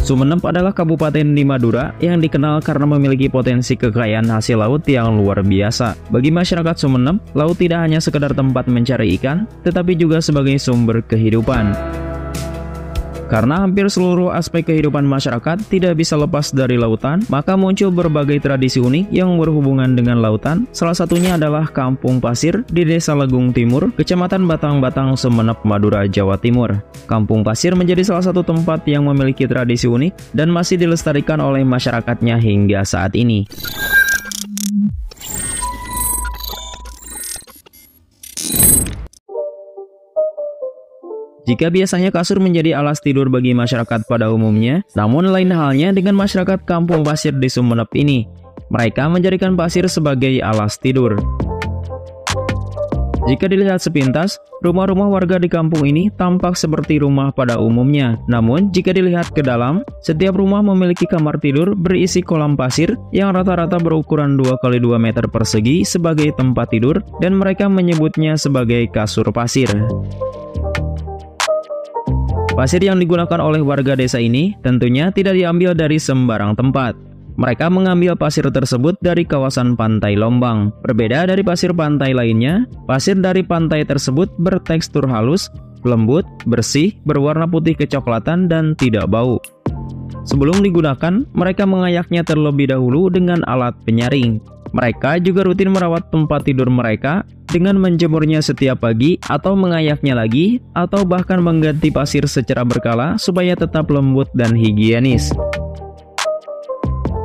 Sumeneb adalah kabupaten di Madura yang dikenal karena memiliki potensi kekayaan hasil laut yang luar biasa. Bagi masyarakat Sumeneb, laut tidak hanya sekedar tempat mencari ikan, tetapi juga sebagai sumber kehidupan. Karena hampir seluruh aspek kehidupan masyarakat tidak bisa lepas dari lautan, maka muncul berbagai tradisi unik yang berhubungan dengan lautan. Salah satunya adalah Kampung Pasir di Desa Legung Timur, Kecamatan Batang-Batang, Sumeneb, Madura, Jawa Timur. Kampung Pasir menjadi salah satu tempat yang memiliki tradisi unik dan masih dilestarikan oleh masyarakatnya hingga saat ini. Jika biasanya kasur menjadi alas tidur bagi masyarakat pada umumnya, namun lain halnya dengan masyarakat Kampung Pasir di Sumeneb ini. Mereka menjadikan pasir sebagai alas tidur. Jika dilihat sepintas, rumah-rumah warga di kampung ini tampak seperti rumah pada umumnya. Namun, jika dilihat ke dalam, setiap rumah memiliki kamar tidur berisi kolam pasir yang rata-rata berukuran 2x2 meter persegi sebagai tempat tidur, dan mereka menyebutnya sebagai kasur pasir. Pasir yang digunakan oleh warga desa ini tentunya tidak diambil dari sembarang tempat. Mereka mengambil pasir tersebut dari kawasan Pantai Lombang. Berbeda dari pasir pantai lainnya, pasir dari pantai tersebut bertekstur halus, lembut, bersih, berwarna putih kecoklatan, dan tidak bau. Sebelum digunakan, mereka mengayaknya terlebih dahulu dengan alat penyaring. Mereka juga rutin merawat tempat tidur mereka dengan menjemurnya setiap pagi atau mengayaknya lagi, atau bahkan mengganti pasir secara berkala supaya tetap lembut dan higienis.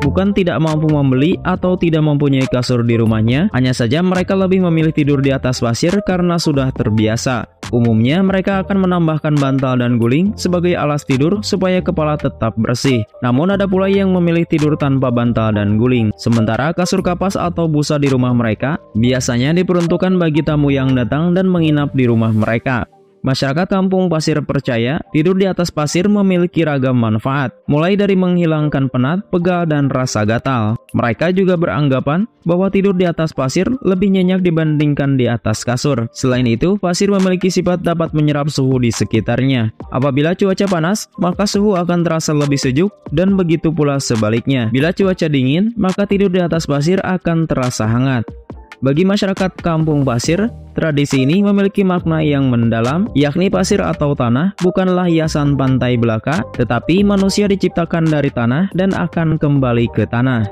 Bukan tidak mampu membeli atau tidak mempunyai kasur di rumahnya, hanya saja mereka lebih memilih tidur di atas pasir karena sudah terbiasa. Umumnya mereka akan menambahkan bantal dan guling sebagai alas tidur supaya kepala tetap bersih. Namun ada pula yang memilih tidur tanpa bantal dan guling. Sementara kasur kapas atau busa di rumah mereka biasanya diperuntukkan bagi tamu yang datang dan menginap di rumah mereka. Masyarakat Kampung Pasir percaya tidur di atas pasir memiliki ragam manfaat, mulai dari menghilangkan penat, pegal, dan rasa gatal. Mereka juga beranggapan bahwa tidur di atas pasir lebih nyenyak dibandingkan di atas kasur. Selain itu, pasir memiliki sifat dapat menyerap suhu di sekitarnya. Apabila cuaca panas, maka suhu akan terasa lebih sejuk, dan begitu pula sebaliknya. Bila cuaca dingin, maka tidur di atas pasir akan terasa hangat. Bagi masyarakat Kampung Pasir, tradisi ini memiliki makna yang mendalam, yakni pasir atau tanah bukanlah hiasan pantai belaka, tetapi manusia diciptakan dari tanah dan akan kembali ke tanah.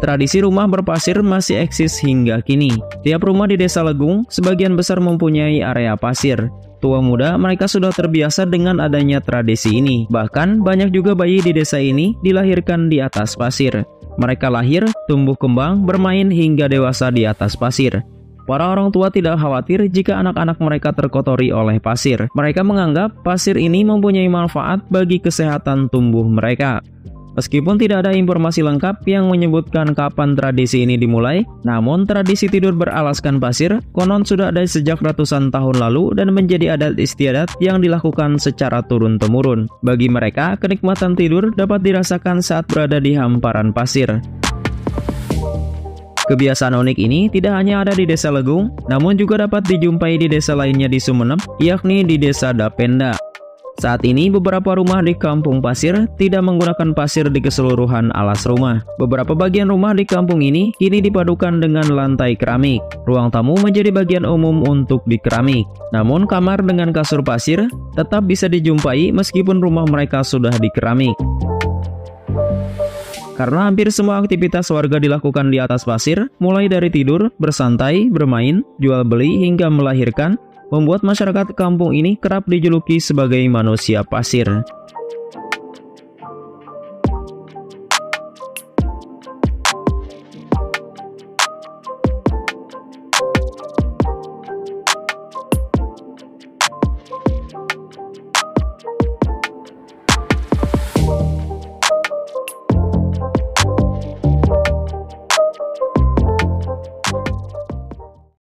Tradisi rumah berpasir masih eksis hingga kini. Tiap rumah di Desa Legung sebagian besar mempunyai area pasir. Tua muda mereka sudah terbiasa dengan adanya tradisi ini. Bahkan banyak juga bayi di desa ini dilahirkan di atas pasir. Mereka lahir, tumbuh kembang, bermain hingga dewasa di atas pasir. Para orang tua tidak khawatir jika anak-anak mereka terkotori oleh pasir. Mereka menganggap pasir ini mempunyai manfaat bagi kesehatan tumbuh mereka. Meskipun tidak ada informasi lengkap yang menyebutkan kapan tradisi ini dimulai, namun tradisi tidur beralaskan pasir konon sudah ada sejak ratusan tahun lalu dan menjadi adat istiadat yang dilakukan secara turun-temurun. Bagi mereka, kenikmatan tidur dapat dirasakan saat berada di hamparan pasir. Kebiasaan unik ini tidak hanya ada di Desa Legung, namun juga dapat dijumpai di desa lainnya di Sumeneb, yakni di Desa Dapenda. Saat ini beberapa rumah di Kampung Pasir tidak menggunakan pasir di keseluruhan alas rumah. Beberapa bagian rumah di kampung ini kini dipadukan dengan lantai keramik. Ruang tamu menjadi bagian umum untuk di keramik. Namun kamar dengan kasur pasir tetap bisa dijumpai meskipun rumah mereka sudah di keramik. Karena hampir semua aktivitas warga dilakukan di atas pasir, mulai dari tidur, bersantai, bermain, jual beli hingga melahirkan, membuat masyarakat kampung ini kerap dijuluki sebagai manusia pasir.